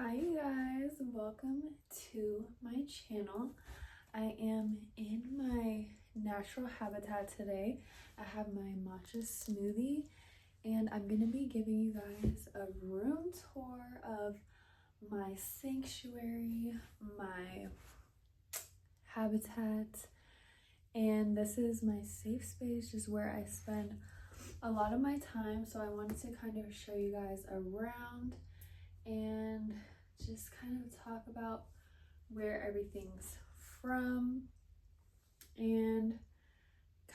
Hi you guys, welcome to my channel. I am in my natural habitat today. I have my matcha smoothie and I'm going to be giving you guys a room tour of my sanctuary, my habitat, and this is my safe space, just where I spend a lot of my time. So I wanted to kind of show you guys around and just kind of talk about where everything's from and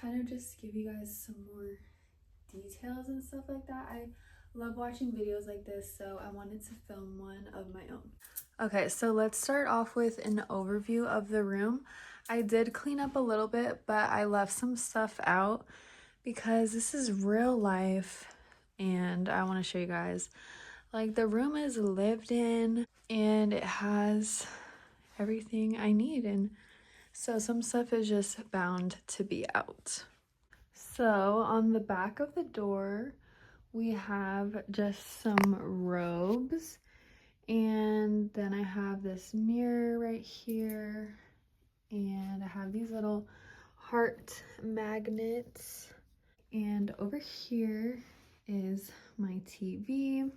kind of just give you guys some more details and stuff like that. I love watching videos like this, so I wanted to film one of my own. Okay, so let's start off with an overview of the room. I did clean up a little bit, but I left some stuff out because this is real life and I want to show you guys. Like, the room is lived in and it has everything I need, and so some stuff is just bound to be out. So on the back of the door we have just some robes, and then I have this mirror right here, and I have these little heart magnets, and over here is my TV.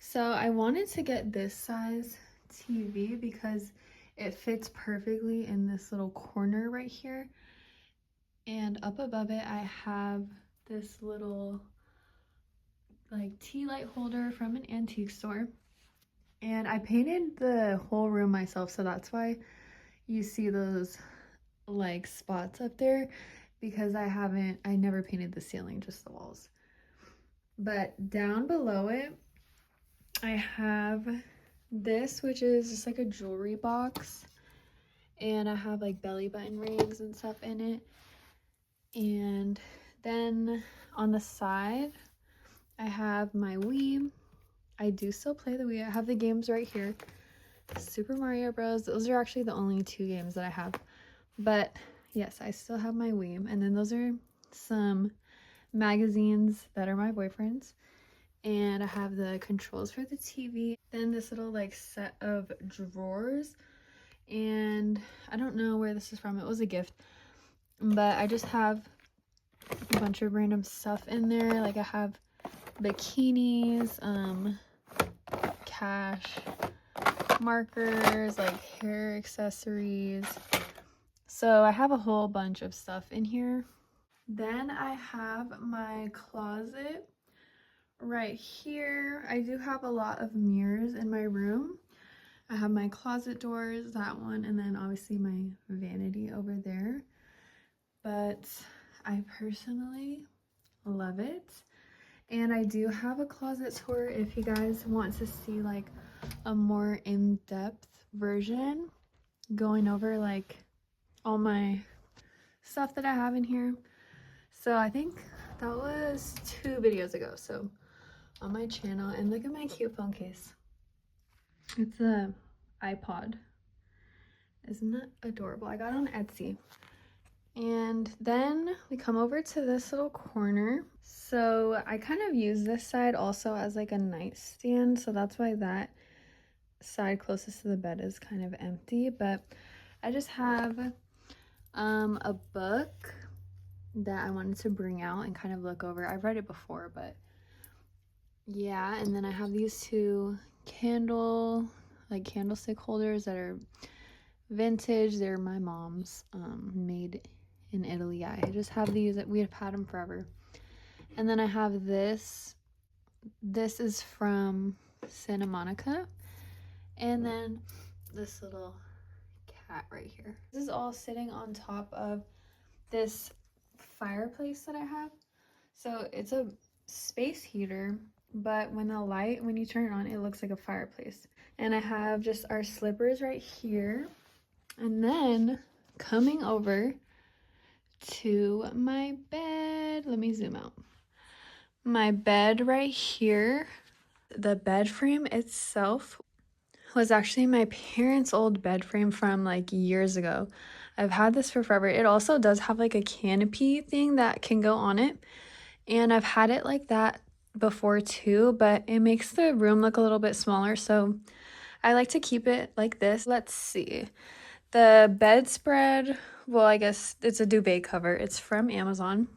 So I wanted to get this size TV because it fits perfectly in this little corner right here. And up above it, I have this little like tea light holder from an antique store. And I painted the whole room myself, so that's why you see those like spots up there, because I never painted the ceiling, just the walls. But down below it, I have this, which is just like a jewelry box, and I have like belly button rings and stuff in it. And then on the side I have my Wii. I do still play the Wii. I have the games right here. Super Mario Bros. Those are actually the only 2 games that I have, but yes, I still have my Wii. And then those are some magazines that are my boyfriend's. And I have the controls for the TV. Then this little like set of drawers, and I don't know where this is from. It was a gift, but I just have a bunch of random stuff in there. Like I have bikinis, cash, markers, like hair accessories. So I have a whole bunch of stuff in here. Then I have my closet right here. I do have a lot of mirrors in my room. I have my closet doors, that one, and then obviously my vanity over there. But I personally love it. And I do have a closet tour if you guys want to see like a more in-depth version, going over like all my stuff that I have in here. So I think that was 2 videos ago, so on my channel. And look at my cute phone case. It's a iPod. Isn't that adorable? I got it on Etsy. And then we come over to this little corner. So I kind of use this side also as like a nightstand, so that's why that side closest to the bed is kind of empty. But I just have a book that I wanted to bring out and kind of look over. I've read it before, but yeah. And then I have these 2 candlestick holders that are vintage. They're my mom's, made in Italy. I just have these. We have had them forever. And then I have this. This is from Santa Monica. And then this little cat right here. This is all sitting on top of this fireplace that I have. So it's a space heater, but when you turn it on, it looks like a fireplace. And I have just our slippers right here. And then coming over to my bed, let me zoom out. My bed right here. The bed frame itself was actually my parents' old bed frame from like years ago. I've had this for forever. It also does have like a canopy thing that can go on it, and I've had it like that before too, but it makes the room look a little bit smaller, so I like to keep it like this. Let's see. The bedspread, well, I guess it's a duvet cover. It's from Amazon.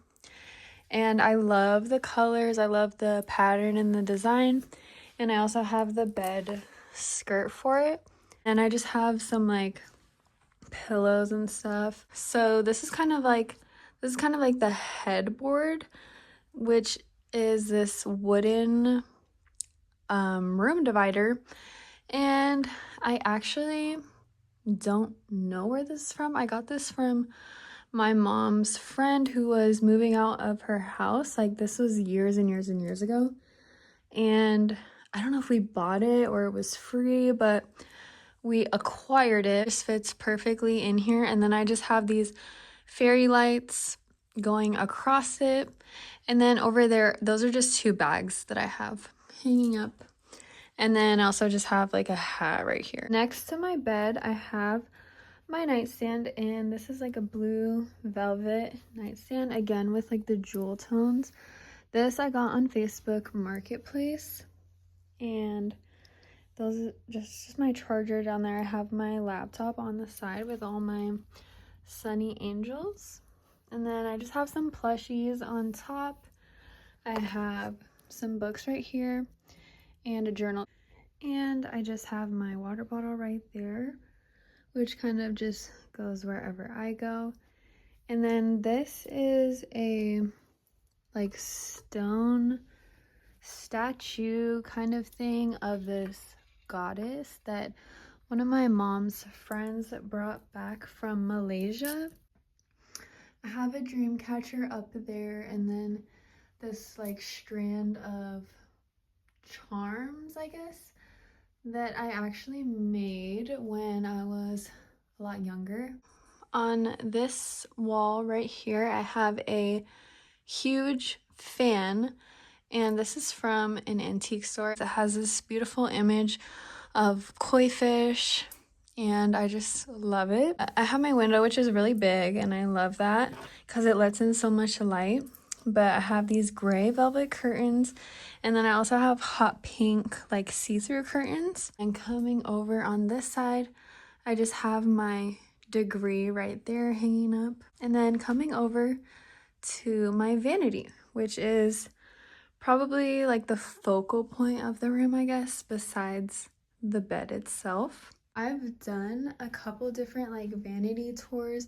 And I love the colors. I love the pattern and the design. And I also have the bed skirt for it. And I just have some like pillows and stuff. So this is kind of like the headboard, which is this wooden room divider. And I actually don't know where this is from. I got this from my mom's friend who was moving out of her house. Like, this was years and years and years ago. And I don't know if we bought it or it was free, but we acquired it. It just fits perfectly in here. And then I just have these fairy lights going across it. And then over there, those are just 2 bags that I have hanging up. And then I also just have like a hat right here. Next to my bed, I have my nightstand, and this is like a blue velvet nightstand, again with like the jewel tones. This I got on Facebook Marketplace, and those are just my charger down there. I have my laptop on the side with all my Sunny Angels, and then I just have some plushies on top. I have some books right here and a journal, and I just have my water bottle right there, which kind of just goes wherever I go. And then this is a like stone statue kind of thing of this goddess that one of my mom's friends brought back from Malaysia. I have a dream catcher up there, and then this like strand of charms, I guess, that I actually made when I was a lot younger. On this wall right here, I have a huge fan, and this is from an antique store. It has this beautiful image of koi fish, and I just love it. I have my window, which is really big, and I love that because it lets in so much light. But I have these gray velvet curtains, and then I also have hot pink like see-through curtains. And coming over on this side, I just have my degree right there hanging up. And then coming over to my vanity, which is probably like the focal point of the room, I guess, besides the bed itself. I've done a couple different like vanity tours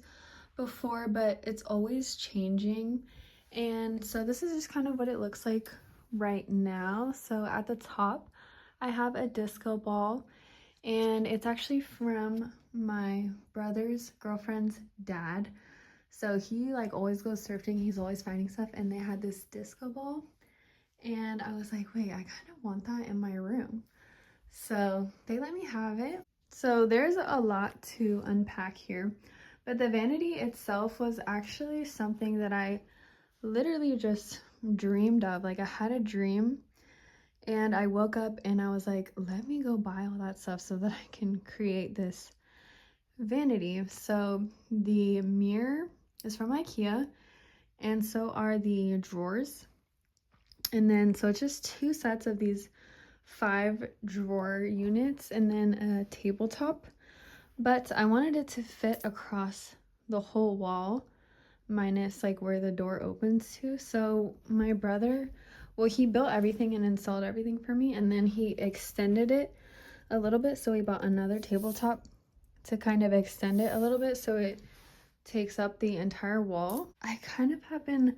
before, but it's always changing. And so this is just kind of what it looks like right now. So at the top, I have a disco ball, and it's actually from my brother's girlfriend's dad. So he like always goes thrifting, he's always finding stuff, and they had this disco ball, and I was like, wait, I kind of want that in my room. So they let me have it. So there's a lot to unpack here, but the vanity itself was actually something that I literally just dreamed of. Like, I had a dream and I woke up and I was like, let me go buy all that stuff so that I can create this vanity. So the mirror is from IKEA, and so are the drawers. And then so it's just 2 sets of these 5 drawer units, and then a tabletop. But I wanted it to fit across the whole wall, minus like where the door opens to. So my brother, well, he built everything and installed everything for me, and then he extended it a little bit. So we bought another tabletop to kind of extend it a little bit so it takes up the entire wall. I kind of have been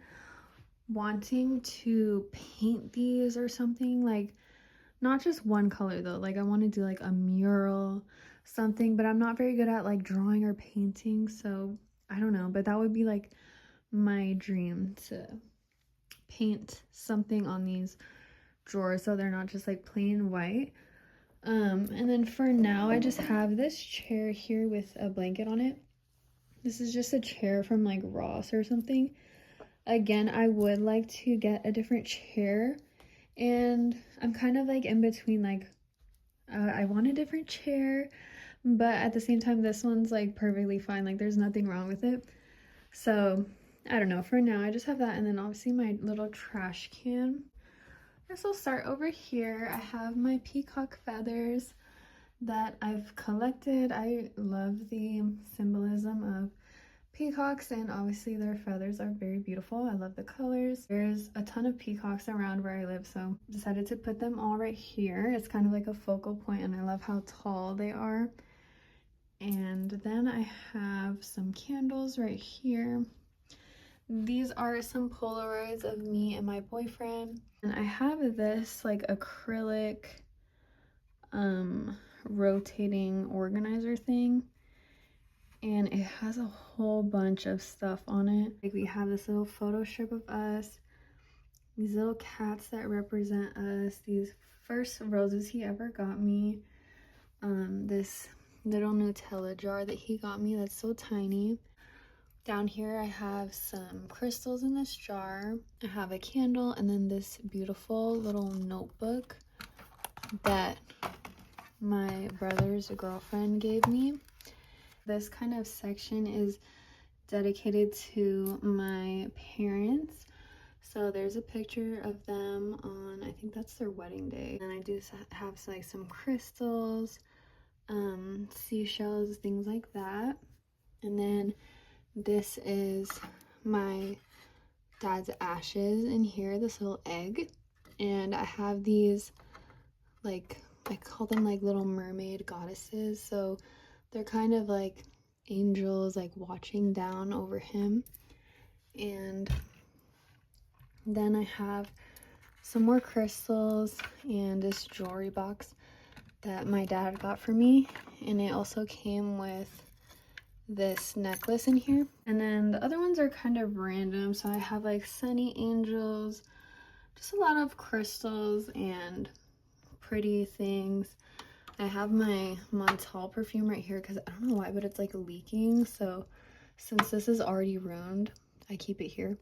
wanting to paint these or something, like not just one color though. Like, I want to do like a mural, something, but I'm not very good at like drawing or painting, so I don't know. But that would be like my dream, to paint something on these drawers so they're not just like plain white. And then for now, I just have this chair here with a blanket on it. This is just a chair from like Ross or something. Again, I would like to get a different chair, and I'm kind of like in between, like I want a different chair, but at the same time this one's like perfectly fine, like there's nothing wrong with it. So I don't know, for now I just have that, and then obviously my little trash can. I guess I'll start over here. I have my peacock feathers that I've collected. I love the symbolism of peacocks, and obviously their feathers are very beautiful. I love the colors. There's a ton of peacocks around where I live, so decided to put them all right here. It's kind of like a focal point, and I love how tall they are. And then I have some candles right here. These are some Polaroids of me and my boyfriend. And I have this like acrylic rotating organizer thing, and it has a whole bunch of stuff on it. Like we have this little photo strip of us, these little cats that represent us, these first roses he ever got me, this little Nutella jar that he got me that's so tiny. Down here I have some crystals in this jar. I have a candle, and then this beautiful little notebook that my brother's girlfriend gave me. This kind of section is dedicated to my parents. So there's a picture of them on, I think that's their wedding day. And I do have like some crystals, seashells, things like that. And then this is my dad's ashes in here, this little egg. And I have these, like, I call them like little mermaid goddesses. So they're kind of like angels, like watching down over him. And then I have some more crystals and this jewelry box that my dad got for me. And it also came with this necklace in here. And then the other ones are kind of random. So I have like sunny angels, just a lot of crystals and pretty things. I have my Montal perfume right here because I don't know why, but it's like leaking. So since this is already ruined, I keep it here.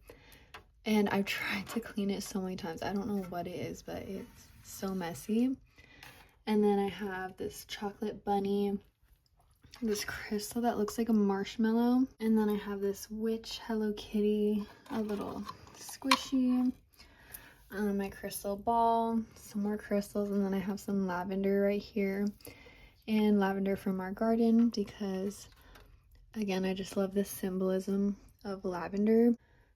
And I've tried to clean it so many times. I don't know what it is, but it's so messy. And then I have this chocolate bunny, this crystal that looks like a marshmallow. And then I have this witch Hello Kitty, a little squishy. My crystal ball, some more crystals, and then I have some lavender right here. And lavender from our garden because, again, I just love the symbolism of lavender.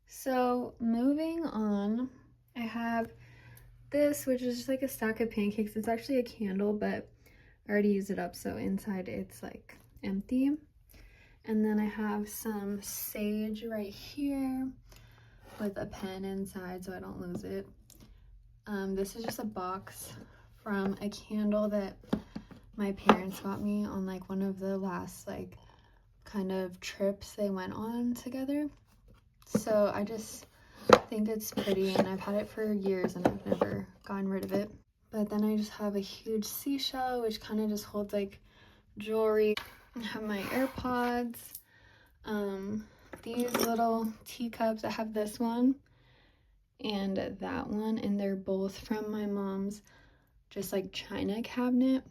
So moving on, I have this, which is just like a stack of pancakes. It's actually a candle, but I already used it up, so inside it's like empty. And then I have some sage right here with a pen inside so I don't lose it. This is just a box from a candle that my parents got me on like one of the last like kind of trips they went on together. So I just think it's pretty, and I've had it for years and I've never gotten rid of it. But then I just have a huge seashell, which kind of just holds like jewelry. I have my AirPods, these little teacups. I have this one and that one, and they're both from my mom's just like china cabinet,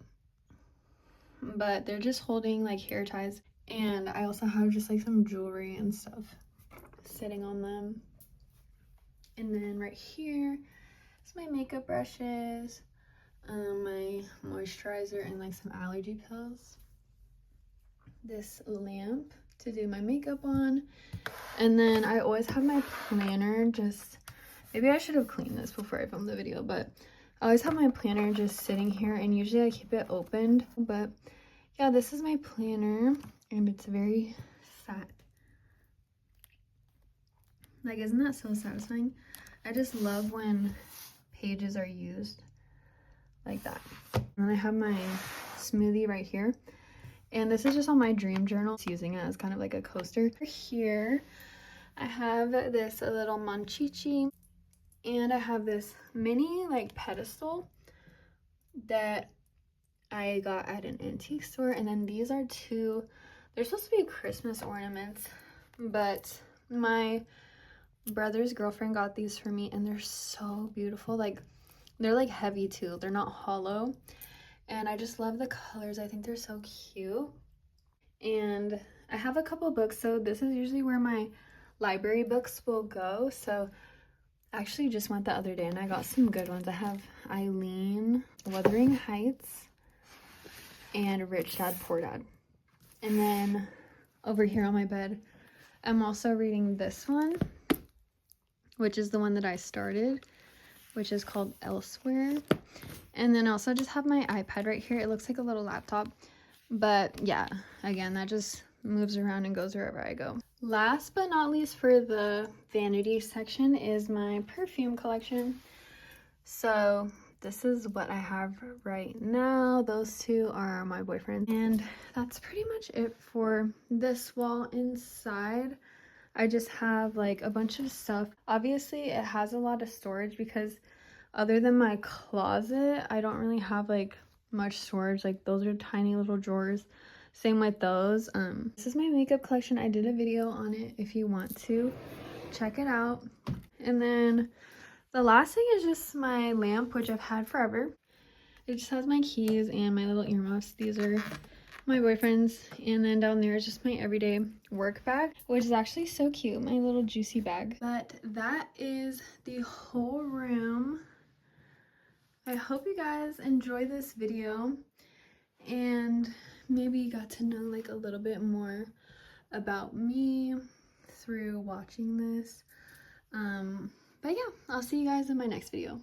but they're just holding like hair ties. And I also have just like some jewelry and stuff sitting on them. And then right here is my makeup brushes, my moisturizer, and like some allergy pills. This lamp to do my makeup on. And then I always have my planner, just maybe I should have cleaned this before I filmed the video, but I always have my planner just sitting here, and usually I keep it opened. But yeah, this is my planner, and it's very fat. Like, isn't that so satisfying? I just love when pages are used like that. And then I have my smoothie right here. And this is just on my dream journal. Just using it as kind of like a coaster. Here, I have this little manchichi. And I have this mini like pedestal that I got at an antique store. And then these are two, they're supposed to be Christmas ornaments, but my brother's girlfriend got these for me, and they're so beautiful. Like, they're like heavy too, they're not hollow, and I just love the colors. I think they're so cute. And I have a couple books, so this is usually where my library books will go. So I actually just went the other day and I got some good ones. I have Eileen, Wuthering Heights, and Rich Dad Poor Dad. And then over here on my bed, I'm also reading this one, which is the one that I started, which is called Elsewhere. And then I also just have my iPad right here. It looks like a little laptop, but yeah, again, that just moves around and goes wherever I go. Last but not least for the vanity section is my perfume collection. So this is what I have right now. Those two are my boyfriend, and that's pretty much it for this wall. Inside I just have like a bunch of stuff. Obviously it has a lot of storage because other than my closet, I don't really have like much storage. Like those are tiny little drawers. Same with those. This is my makeup collection. I did a video on it if you want to check it out. And then the last thing is just my lamp, which I've had forever. It just has my keys and my little earmuffs. These are my boyfriend's. And then down there is just my everyday work bag, which is actually so cute, my little juicy bag. But that is the whole room. I hope you guys enjoy this video and maybe you got to know like a little bit more about me through watching this. But yeah, I'll see you guys in my next video.